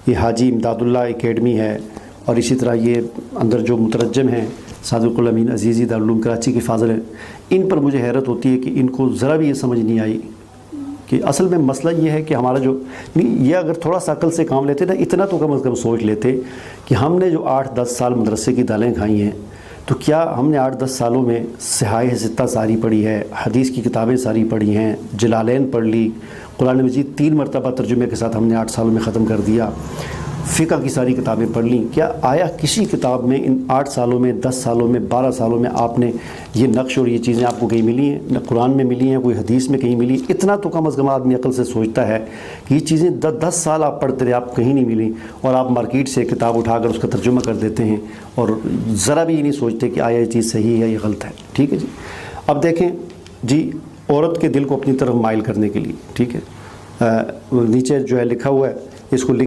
یہ حاجی امداد اللہ اکیڈمی ہے، اور اسی طرح یہ اندر جو مترجم ہیں صادق الامین عزیزی دارالعلوم کراچی کے فاضل ہیں، ان پر مجھے حیرت ہوتی ہے کہ ان کو ذرا بھی یہ سمجھ نہیں آئی کہ اصل میں مسئلہ یہ ہے کہ ہمارا جو یہ اگر تھوڑا سا عقل سے کام لیتے نا، اتنا تو کم از کم سوچ لیتے کہ ہم نے جو 8-10 سال مدرسے کی دالیں کھائی ہیں، تو کیا ہم نے 8-10 سالوں میں صحائح ستہ ساری پڑھی ہے، حدیث کی کتابیں ساری پڑھی ہیں، جلالین پڑھ لی، قرآن مجید 3 مرتبہ ترجمے کے ساتھ ہم نے 8 سالوں میں ختم کر دیا، فقہ کی ساری کتابیں پڑھ لیں، کیا آیا کسی کتاب میں ان 8 سالوں میں، 10 سالوں میں، 12 سالوں میں آپ نے یہ نقش اور یہ چیزیں آپ کو کہیں ملی ہیں؟ نہ قرآن میں ملی ہیں، کوئی حدیث میں کہیں ملی؟ اتنا تو کم از کم آدمی عقل سے سوچتا ہے کہ یہ چیزیں 10 سال آپ پڑھتے رہے، آپ کہیں نہیں ملی، اور آپ مارکیٹ سے کتاب اٹھا کر اس کا ترجمہ کر دیتے ہیں اور ذرا بھی یہ نہیں سوچتے کہ آیا یہ چیز صحیح ہے یا غلط ہے۔ ٹھیک ہے جی، اب دیکھیں جی، عورت کے دل کو اپنی طرف مائل کرنے کے لیے، ٹھیک ہے، نیچے جو ہے لکھا ہوا ہے، اس کو